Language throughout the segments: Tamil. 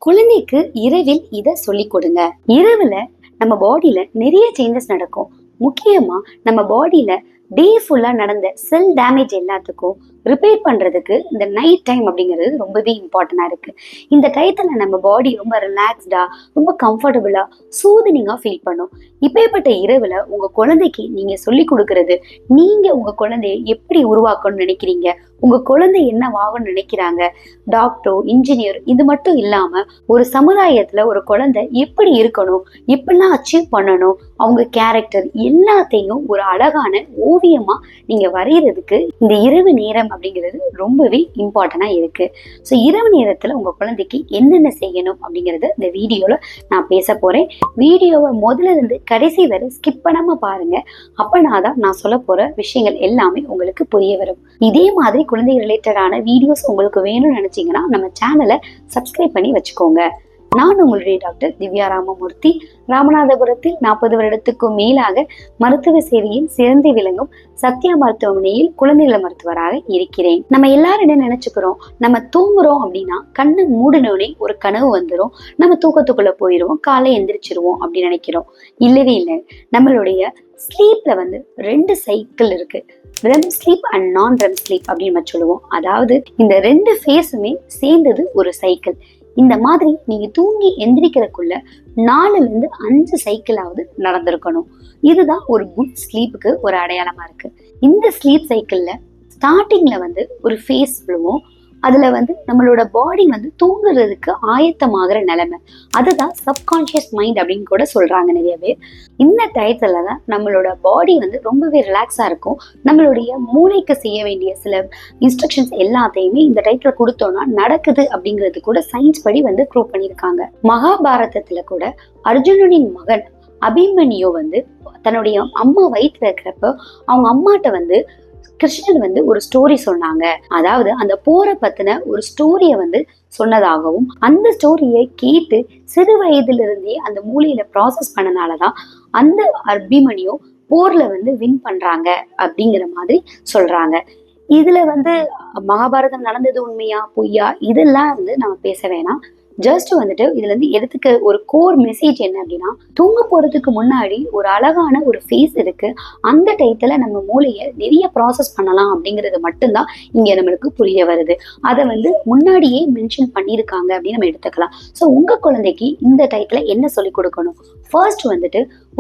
குழந்தைக்கு இரவில் இதை சொல்லி கொடுங்க. இரவுல நம்ம பாடியில நிறைய சேஞ்சஸ் நடக்கும். முக்கியமா நம்ம பாடியில டே ஃபுல்லா நடந்த செல் டேமேஜ் எல்லாத்துக்கும் ரிப்பேர் பண்றதுக்கு இந்த நைட் டைம் அப்படிங்கிறது ரொம்பவே இம்பார்ட்டண்டா இருக்கு. இந்த டயத்துல நம்ம பாடி ரொம்ப ரிலாக்ஸ்டா, ரொம்ப கம்ஃபர்டபுளா, சூதனிங்கா ஃபீல் பண்ணும். இப்பேற்பட்ட இரவுல உங்க குழந்தைக்கு நீங்க சொல்லி கொடுக்கறது, நீங்க உங்க குழந்தைய எப்படி உருவாக்கணும்னு நினைக்கிறீங்க, உங்க குழந்தை என்னவாகணும்னு நினைக்கிறாங்க, டாக்டர், இன்ஜினியர், இது மட்டும் இல்லாம ஒரு சமுதாயத்துல ஒரு குழந்தை எப்படி இருக்கணும், எப்படிலாம் அச்சீவ் பண்ணணும், அவங்க கேரக்டர் எல்லாத்தையும் ஒரு அழகான ஓவியமா நீங்க வரைகிறதுக்கு இந்த இரவு நேரம் அப்படிங்கிறது ரொம்பவே இம்பார்ட்டண்டா இருக்கு. ஸோ இரவு நேரத்துல உங்க குழந்தைக்கு என்னென்ன செய்யணும் அப்படிங்கறத இந்த வீடியோல நான் பேச போறேன். வீடியோவை முதல்ல இருந்து கடைசி வரை ஸ்கிப் பண்ணாம பாருங்க. அப்பனாதான் நான் சொல்ல போற விஷயங்கள் எல்லாமே உங்களுக்கு புரிய வரும். இதே மாதிரி குழந்தை ரிலேட்டடான வீடியோஸ் உங்களுக்கு வேணும்னு நினைச்சீங்கன்னா நம்ம சேனலை சப்ஸ்கிரைப் பண்ணி வச்சுக்கோங்க. நான் உங்களுடைய டாக்டர் திவ்யா ராமமூர்த்தி. ராமநாதபுரத்தில் 40 வருடத்துக்கும் மேலாக மருத்துவ சேவையில் சிறந்து விளங்கும் சத்யா மருத்துவமனையில் குழந்தைகள மருத்துவராக இருக்கிறேன். நம்ம எல்லாரும் என்ன நினைச்சுக்கிறோம், நம்ம தூங்குறோம் அப்படின்னா கண்ணு மூடினோடனே ஒரு கனவு வந்துடும், நம்ம தூக்கத்துக்குள்ள போயிடுவோம், காலை எந்திரிச்சிருவோம் அப்படின்னு நினைக்கிறோம். இல்லவே இல்லை. நம்மளுடைய ஸ்லீப்ல 2 சைக்கிள் இருக்கு. ரெம் ஸ்லீப் அண்ட் நான் ரெம் ஸ்லீப் அப்படின்னு நம்ம சொல்லுவோம். அதாவது இந்த 2 ஃபேஸுமே சேர்ந்தது ஒரு சைக்கிள். இந்த மாதிரி நீங்க தூங்கி எந்திரிக்கிறதுக்குள்ள 4ல இருந்து 5 சைக்கிளாவது நடந்திருக்கணும். இதுதான் ஒரு குட் ஸ்லீப்புக்கு ஒரு அடையாளமா இருக்கு. இந்த ஸ்லீப் சைக்கிள்ல ஸ்டார்டிங்ல ஒரு ஃபேஸ் விழுவோம். அதுல நம்மளோட பாடி தூங்குறதுக்கு ஆயத்தமாகிற நிலைமை, அதுதான் சப்கான்ஷியஸ் மைண்ட் அப்படின்னு கூட சொல்றாங்க நிறைய பேர். இந்த டயத்துல தான் நம்மளோட பாடி ரொம்பவே ரிலாக்ஸா இருக்கும். நம்மளுடைய மூளைக்கு செய்ய வேண்டிய சில இன்ஸ்ட்ரக்ஷன்ஸ் எல்லாத்தையுமே இந்த டயத்துல கொடுத்தோம்னா நடக்குது அப்படிங்கிறது கூட சயின்ஸ் படி ப்ரூவ் பண்ணியிருக்காங்க. மகாபாரதத்துல கூட அர்ஜுனனின் மகன் அபிமன்யு தன்னுடைய அம்மா வயிற்றுல இருக்கிறப்ப அவங்க அம்மாட்ட கிருஷ்ணன் ஒரு ஸ்டோரி சொன்னாங்க. அதாவது அந்த போரை பத்தின ஒரு ஸ்டோரிய சொன்னதாகவும், அந்த ஸ்டோரியை கேட்டு சிறு வயதுல இருந்தே அந்த மூளையில ப்ராசஸ் பண்ணனாலதான் அந்த அபிமன்யு போர்ல வின் பண்றாங்க அப்படிங்கிற மாதிரி சொல்றாங்க. இதுல மகாபாரதம் நடந்தது உண்மையா பொய்யா இதெல்லாம் நம்ம பேச வேணாம். ஜஸ்ட் இதுல எடுத்துக்க ஒரு கோர் மெசேஜ் என்ன அப்படின்னா, தூங்க போறதுக்கு முன்னாடி ஒரு அழகான ஒரு ஃபேஸ் இருக்கு. அந்த டயத்துல நம்ம மூளையை நிறைய ப்ராசஸ் பண்ணலாம் அப்படிங்கிறது மட்டும்தான் இங்க நம்மளுக்கு புரிய வருது. அதை முன்னாடியே மென்ஷன் பண்ணியிருக்காங்க அப்படின்னு நம்ம எடுத்துக்கலாம். ஸோ உங்க குழந்தைக்கு இந்த டயத்துல என்ன சொல்லி கொடுக்கணும்? ஃபர்ஸ்ட்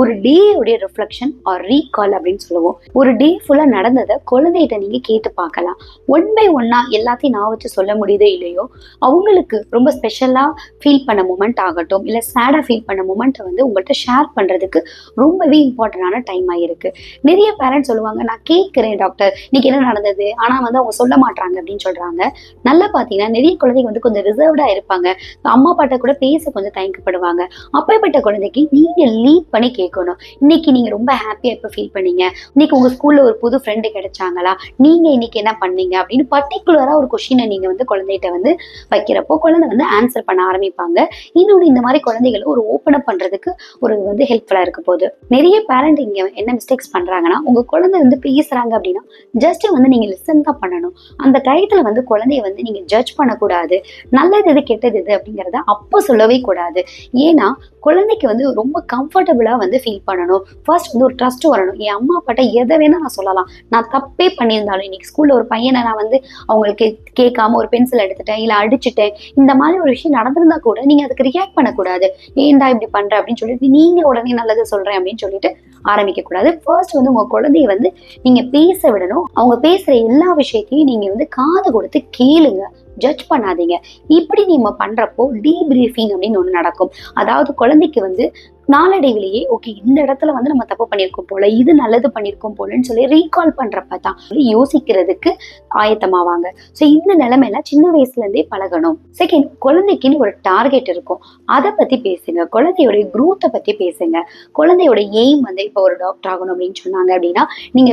ஒரு டே உடைய ரிஃப்ளெக்ஷன் ஆர் ரீகால் அப்படின்னு சொல்லுவோம். ஒரு டே ஃபுல்லா நடந்ததை குழந்தைகிட்ட நீங்க கேட்டு பார்க்கலாம். 1 by 1 எல்லாத்தையும் நான் வச்சு சொல்ல முடியுதோ இல்லையோ, அவங்களுக்கு ரொம்ப ஸ்பெஷலா ஃபீல் பண்ண மூமெண்ட் ஆகட்டும், இல்ல சேடா ஃபீல் பண்ண மூமெண்ட்டை உங்கள்கிட்ட ஷேர் பண்றதுக்கு ரொம்பவே இம்பார்ட்டன்டான டைம் ஆயிருக்கு. நிறைய பேரண்ட்ஸ் சொல்லுவாங்க, நான் கேட்கிறேன் டாக்டர் இன்னைக்கு என்ன நடந்தது, ஆனா அவங்க சொல்ல மாட்டாங்க அப்படின்னு சொல்றாங்க. நல்லா பாத்தீங்கன்னா நிறைய குழந்தைங்க கொஞ்சம் ரிசர்வ்டா இருப்பாங்க. அம்மா அப்பாட்ட கூட பேச கொஞ்சம் தயக்கப்படுவாங்க. அப்பேற்பட்ட குழந்தைக்கு நீங்க லீட் பண்ணி கேட்கணும். இன்னைக்கு நீங்க ரொம்ப ஹாப்பியா எப்ப ஃபீல் பண்ணீங்க, இன்னைக்கு உங்க ஸ்கூல்ல ஒரு புது ஃப்ரெண்டு கிடைச்சாங்களா, நீங்க இன்னைக்கு என்ன பண்ணீங்க அப்படின்னு பர்டிகுலரா ஒரு கொஸ்டினை நீங்க குழந்தைகிட்ட வைக்கிறப்போ குழந்தை ஆன்சர் பண்ண ஆரம்பிப்பாங்க. இன்னொன்று, இந்த மாதிரி குழந்தைகளை ஒரு ஓப்பன் அப் பண்றதுக்கு ஒரு ஹெல்ப்ஃபுல்லா இருக்க போகுது. நிறைய பேரண்ட் இங்க என்ன மிஸ்டேக்ஸ் பண்றாங்கன்னா, உங்க குழந்தை பேசுறாங்க அப்படின்னா ஜஸ்ட் நீங்க லிசன் தான் பண்ணணும். அந்த டயத்துல குழந்தைய நீங்க ஜட்ஜ் பண்ணக்கூடாது. நல்லது எது கெட்டது எது அப்படிங்கிறத அப்போ சொல்லவே கூடாது. ஏன்னா குழந்தைக்கு ரொம்ப கம்ஃபர்டபுளா ஃபீல் பண்ணணும். ஃபர்ஸ்ட் ஒரு ட்ரஸ்ட் வரணும். என் அம்மா அப்பாட்ட எதை வேணா நான் சொல்லலாம். நான் தப்பே பண்ணியிருந்தாலும், இன்னைக்கு ஸ்கூல்ல ஒரு பையனை நான் அவங்களுக்கு கேட்காம ஒரு பென்சில் எடுத்துட்டேன், இல்ல அடிச்சுட்டேன், இந்த மாதிரி ஒரு விஷயம் நடந்திருந்தா கூட நீங்க அதுக்கு ரியாக்ட் பண்ணக்கூடாது. ஏன்டா இப்படி பண்ற அப்படின்னு சொல்லிட்டு நீங்க உடனே நல்லது சொல்றேன் அப்படின்னு சொல்லிட்டு ஆரம்பிக்க கூடாது. ஃபர்ஸ்ட் உங்க குழந்தைய நீங்க பேச விடணும். அவங்க பேசுற எல்லா விஷயத்தையும் நீங்க காது கொடுத்து கேளுங்க, ஜட்ஜ் பண்ணாதீங்க. இப்படி நீங்க பண்றப்போ டீப்ரீஃபிங் அப்படின்னு ஒண்ணு நடக்கும். அதாவது குழந்தைக்கு நாளடைவிலேயே ஓகே இந்த இடத்துல நம்ம தப்பு பண்ணியிருக்கோம் போல, இது நல்லது பண்ணியிருக்கோம் போலன்னு சொல்லி ரீகால் பண்றப்ப தான் யோசிக்கிறதுக்கு ஆயத்தமாவாங்க. ஸோ இந்த நிலைமையில சின்ன வயசுல இருந்தே பழகணும். செகண்ட், குழந்தைக்குன்னு ஒரு டார்கெட் இருக்கும், அதை பத்தி பேசுங்க. குழந்தையோட குரோத்தை பத்தி பேசுங்க. குழந்தையோட எய்ம் இப்போ ஒரு டாக்டர் ஆகணும் அப்படின்னு சொன்னாங்க அப்படின்னா, நீங்க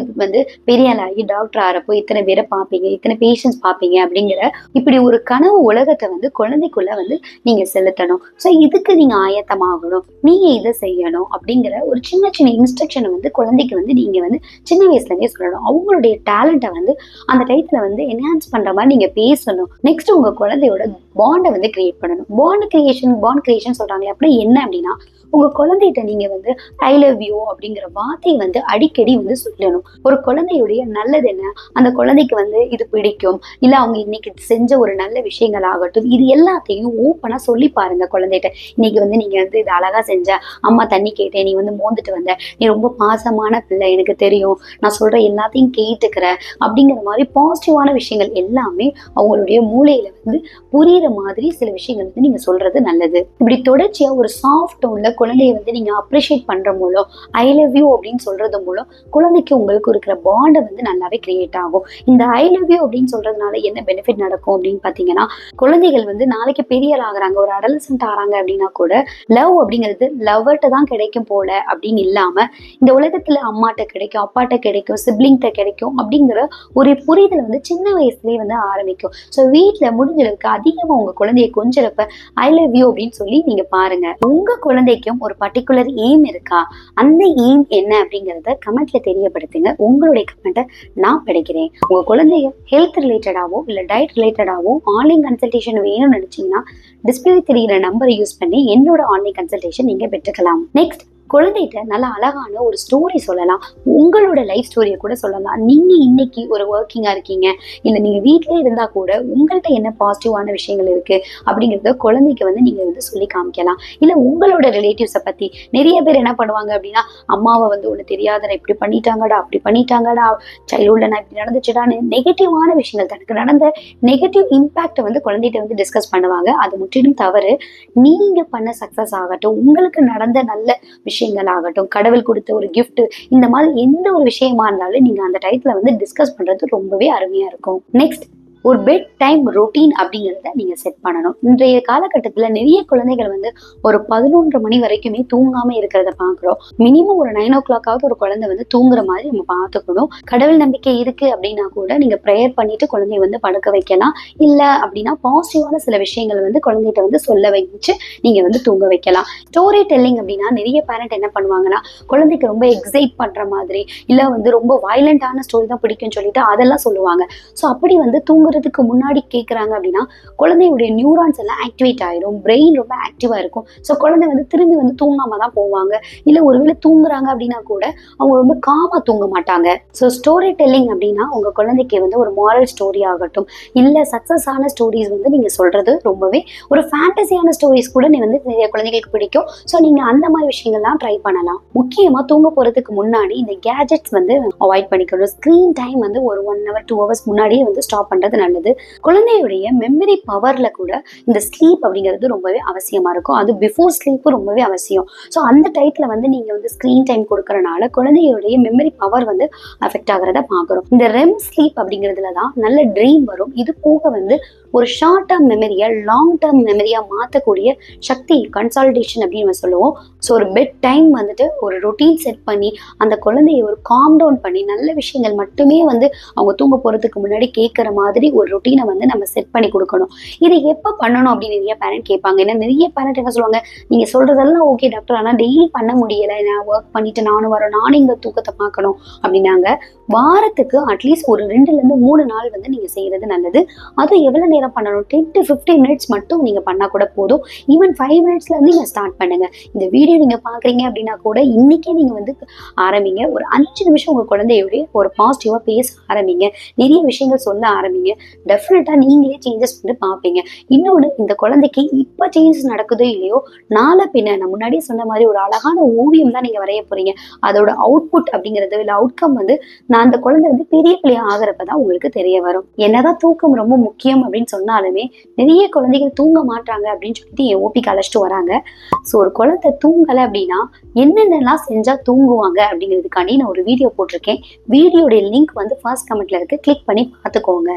பெரிய ஆளாகி டாக்டர் ஆகிறப்போ இத்தனை பேரை பார்ப்பீங்க, இத்தனை பேஷன்ஸ் பார்ப்பீங்க அப்படிங்கிற இப்படி ஒரு கனவு உலகத்தை குழந்தைக்குள்ள நீங்க செலுத்தணும். ஸோ இதுக்கு நீங்க ஆயத்தமாகணும். நீங்க இதை செய்யணும் அப்படிங்கிற ஒரு சின்ன சின்ன இன்ஸ்ட்ரக்ஷனை வந்து குழந்தைக்கு வந்து நீங்க வந்து சின்ன வயசுல இருந்தே சொல்லணும். அவங்களுடைய டேலண்ட்டை வந்து அந்த டைத்துல வந்து என்ஹான்ஸ் பண்ற மாதிரி நீங்க பேசணும். நெக்ஸ்ட் உங்க குழந்தையோட பாண்டை வந்து கிரியேட் பண்ணணும். பாண்ட் கிரியேஷன் சொல்றாங்களே அப்படி என்ன அப்படின்னா, உங்க குழந்தைகிட்ட நீங்க வந்து ஐ லவ் யூ அப்படிங்கிற வார்த்தையை வந்து அடிக்கடி வந்து சொல்லணும். ஒரு குழந்தையுடைய நல்லது என்ன, அந்த குழந்தைக்கு வந்து இது பிடிக்கும், இல்ல அவங்க இன்னைக்கு செஞ்ச ஒரு நல்ல விஷயங்கள் ஆகட்டும், இது எல்லாத்தையும் ஓப்பனா சொல்லி பாருங்க குழந்தைகிட்ட. இன்னைக்கு வந்து நீங்க வந்து இது அழகா செஞ்ச, அம்மா தண்ணி கேட்டேன், நீ வந்து மோந்துட்டு வந்த, நீ ரொம்ப பாசமான பிள்ளை, எனக்கு தெரியும், நான் சொல்ற எல்லாத்தையும் கேட்டுக்கிற அப்படிங்கிற மாதிரி பாசிட்டிவான விஷயங்கள் எல்லாமே அவங்களுடைய மூளையில வந்து புரியுற மாதிரி சில விஷயங்கள் வந்து நீங்க சொல்றது நல்லது. இப்படி தொடர்ச்சியா ஒரு சாஃப்ட் டோன்ல குழந்தைய வந்து நீங்க அப்ரிஷியேட் பண்ற மூலம், ஐ லவ் யூ அப்படின்னு சொல்றது மூலம் குழந்தைக்கு உங்களுக்கு இருக்கிற பாண்டை வந்து நல்லாவே கிரியேட் ஆகும். இந்த ஐ லவ் யூ அப்படின்னு சொல்றதுனால என்ன பெனிஃபிட் நடக்கும் அப்படின்னு பாத்தீங்கன்னா, குழந்தைகள் வந்து நாளைக்கு பெரிய ஆகுறாங்க, ஒரு அடலசன்ட் ஆறாங்க அப்படின்னா கூட லவ் அப்படிங்கிறது லவ்வர்ட்ட தான் கிடைக்கும் போல அப்படின்னு இல்லாம, இந்த உலகத்துல அம்மாட்ட கிடைக்கும், அப்பாட்ட கிடைக்கும், சிப்ளிங்ட்ட கிடைக்கும் அப்படிங்கிற ஒரு புரிதல் வந்து சின்ன வயசுலயே வந்து ஆரம்பிக்கும். ஸோ வீட்டுல முடிஞ்சளவுக்கு அதிகமா உங்க குழந்தைய கொஞ்சிறப்ப ஐ லவ் யூ அப்படின்னு சொல்லி நீங்க பாருங்க. உங்க குழந்தைக்கும் ஒரு பர்டிகுலர் எய்ம் இருக்கா, அந்த எய்ம் என்ன அப்படிங்கறத கமெண்ட்ல தெரியப்படுத்துங்க. உங்களுடைய கமெண்ட்டை நான் படிக்கிறேன். உங்க குழந்தைய ஹெல்த் ரிலேட்டடாவோ இல்ல டயட் ரிலேட்டடாவோ ஆன்லைன் கன்சல்டேஷன் வேணும்னு நினைச்சீங்கன்னா, டிஸ்பிளே தெரிகிற நம்பரை யூஸ் பண்ணி என்னோட ஆன்லைன் கன்சல்டேஷன் நீங்க பெற்றுக்கலாம். நெக்ஸ்ட், குழந்தைகிட்ட நல்ல அழகான ஒரு ஸ்டோரி சொல்லலாம். உங்களோட லைஃப் ஸ்டோரியை கூட சொல்லலாம். நீங்க இன்னைக்கு ஒரு ஒர்க்கிங்கா இருக்கீங்க, இல்ல நீங்க வீட்லயே இருந்தா கூட உங்கள்கிட்ட என்ன பாசிட்டிவான விஷயங்கள் இருக்கு அப்படிங்கறத குழந்தைக்கு வந்து நீங்க வந்து சொல்லி காமிக்கலாம். இல்ல உங்களோட ரிலேட்டிவ்ஸை பத்தி நிறைய பேர் என்ன பண்ணுவாங்க அப்படின்னா, அம்மாவை வந்து ஒண்ணு தெரியாத இப்படி பண்ணிட்டாங்கடா, அப்படி பண்ணிட்டாங்கடா, சைல்ட்ஹுட்ல நான் இப்படி நடந்துச்சுடான்னு நெகட்டிவான விஷயங்கள், தனக்கு நடந்த நெகட்டிவ் இம்பாக்டை வந்து குழந்தைகிட்ட வந்து டிஸ்கஸ் பண்ணுவாங்க. அது முற்றிலும் தவறு. நீங்க பண்ண சக்சஸ் ஆகட்டும், உங்களுக்கு நடந்த நல்ல விஷயங்கள் ஆகட்டும், கடவுள் கொடுத்த ஒரு கிஃப்ட், இந்த மாதிரி எந்த ஒரு விஷயமா இருந்தாலும் நீங்க அந்த டைத்துல வந்து டிஸ்கஸ் பண்றது ரொம்பவே அருமையா இருக்கும். நெக்ஸ்ட், ஒரு பெட் டைம் ரொட்டீன் அப்படிங்கிறத நீங்க செட் பண்ணணும். இன்றைய காலகட்டத்துல நிறைய குழந்தைகள் வந்து ஒரு 11 மணி வரைக்குமே தூங்காம இருக்கிறத பாக்குறோம். மினிமம் ஒரு 9 o'clock ஒரு குழந்தை வந்து தூங்குற மாதிரி நம்ம பார்த்துக்கணும். கடவுள் நம்பிக்கை இருக்கு அப்படின்னா கூட நீங்க ப்ரேயர் பண்ணிட்டு குழந்தைய வந்து படுக்க வைக்கலாம். இல்ல அப்படின்னா பாசிட்டிவான சில விஷயங்கள் வந்து குழந்தைகிட்ட வந்து சொல்ல வச்சு நீங்க வந்து தூங்க வைக்கலாம். ஸ்டோரி டெல்லிங் அப்படின்னா நிறைய பேரண்ட் என்ன பண்ணுவாங்கன்னா, குழந்தைக்கு ரொம்ப எக்ஸைட் பண்ற மாதிரி, இல்ல வந்து ரொம்ப வயலண்டான ஸ்டோரி தான் பிடிக்கும்னு சொல்லிட்டு அதெல்லாம் சொல்லுவாங்க. ஸோ அப்படி வந்து தூங்குறதுக்கு முன்னாடி கேட்குறாங்க அப்படின்னா, குழந்தையுடைய நியூரான்ஸ் எல்லாம் ஆக்டிவேட் ஆயிரும், பிரெயின் ரொம்ப ஆக்டிவா இருக்கும். ஸோ குழந்தை வந்து திரும்பி வந்து தூங்காம தான் போவாங்க. இல்லை ஒருவேளை தூங்குறாங்க அப்படின்னா கூட அவங்க ரொம்ப காமா தூங்க மாட்டாங்க. ஸோ ஸ்டோரி டெல்லிங் அப்படின்னா உங்க குழந்தைக்கு வந்து ஒரு மாரல் ஸ்டோரி ஆகட்டும், இல்லை சக்சஸ் ஆன ஸ்டோரிஸ் வந்து நீங்க சொல்றது ரொம்பவே, ஒரு ஃபேண்டசியான ஸ்டோரிஸ் கூட நீ வந்து நிறைய குழந்தைகளுக்கு பிடிக்கும். ஸோ நீங்க அந்த மாதிரி விஷயங்கள்லாம் ட்ரை பண்ணலாம். முக்கியமா தூங்க போறதுக்கு முன்னாடி இந்த கேஜெட்ஸ் வந்து அவாய்ட் பண்ணிக்கணும். ஸ்கிரீன் டைம் வந்து ஒரு 1 hour 2 hours முன்னாடியே வந்து ஸ்டாப் பண்றது நல்லது. குழந்தையுடைய மெமரி பவர்ல கூட இந்த ஸ்லீப் அப்படிங்கிறது ரொம்பவே அவசியமா இருக்கும். அது பிஃபோர் ஸ்லீப்பும் ரொம்பவே அவசியம். ஸோ அந்த டைத்துல வந்து நீங்க வந்து ஸ்கிரீன் டைம் கொடுக்கறனால குழந்தையுடைய மெமரி பவர் வந்து அஃபெக்ட் ஆகிறத பார்க்குறோம். இந்த ரெம் ஸ்லீப் அப்படிங்கிறதுல தான் நல்ல ட்ரீம் வரும். இது போக வந்து ஒரு ஷார்ட் டேர்ம் மெமரியா லாங் டேர்ம் மெமரியா மாற்றக்கூடிய சக்தி கன்சாலிடேஷன் அப்படின்னு நம்ம சொல்லுவோம். ஸோ ஒரு பெட் டைம் வந்துட்டு ஒரு ரொட்டீன் செட் பண்ணி அந்த குழந்தைய ஒரு காம் டவுன் பண்ணி நல்ல விஷயங்கள் மட்டுமே வந்து அவங்க தூங்க போறதுக்கு முன்னாடி கேட்குற மாதிரி ஒரு ரொட்டீனை வந்து நம்ம செட் பண்ணி கொடுக்கணும். இதை எப்போ பண்ணணும் அப்படின்னு நிறைய பேரண்ட் கேட்பாங்க. ஏன்னா நிறைய பேரண்ட் என்ன சொல்லுவாங்க, நீங்க சொல்றதெல்லாம் ஓகே டாக்டர், ஆனால் டெய்லி பண்ண முடியலை, நான் ஒர்க் பண்ணிட்டு நானும் வரோம், நானும் இங்க தூக்கத்தை பார்க்கணும் அப்படின்னாங்க. வாரத்துக்கு அட்லீஸ்ட் ஒரு 2-3 நாள் வந்து நீங்க செய்யறது நல்லது. அது எவ்வளவு நேரம் பண்ணணும், 10 to 15 minutes மட்டும் நீங்க பண்ணா கூட போதும். ஈவன் 5 minutesல இருந்து நீங்க ஸ்டார்ட் பண்ணுங்க. இந்த வீடியோ நீங்க பாக்குறீங்க அப்படின்னா கூட இன்னைக்கே நீங்க வந்து ஆரம்பிங்க. ஒரு 5 நிமிஷம் உங்க குழந்தையோட ஒரு பாசிட்டிவா பேச ஆரம்பிங்க, நிறைய விஷயங்கள் சொல்ல ஆரம்பிங்க. டெஃபினட்டா நீங்களே சேஞ்சஸ் வந்து பார்ப்பீங்க. இன்னொன்று, இந்த குழந்தைக்கு இப்ப சேஞ்சஸ் நடக்குதோ இல்லையோ, நாளை பின்ன நான் முன்னாடியே சொன்ன மாதிரி ஒரு அழகான ஓவியம் தான் நீங்க வரைய போறீங்க. அதோட அவுட்புட் அப்படிங்கிறது இல்லை அவுட்கம் வந்து நான் அந்த குழந்தை வந்து பெரிய பிள்ளையா ஆகிறப்பதான் உங்களுக்கு தெரிய வரும். என்னதான் தூக்கம் ரொம்ப முக்கியம் அப்படின்னு சொன்னாலுமே நிறைய குழந்தைகள் தூங்க மாட்டாங்க அப்படின்னு சொல்லிட்டு என் ஓபிக்கு அழைச்சிட்டு வராங்க. ஸோ ஒரு குழந்தை தூங்கலை அப்படின்னா என்னென்னலாம் செஞ்சா தூங்குவாங்க அப்படிங்கிறதுக்காண்டி நான் ஒரு வீடியோ போட்டிருக்கேன். வீடியோடைய லிங்க் வந்து ஃபர்ஸ்ட் கமெண்ட்ல இருக்கு, கிளிக் பண்ணி பார்த்துக்கோங்க.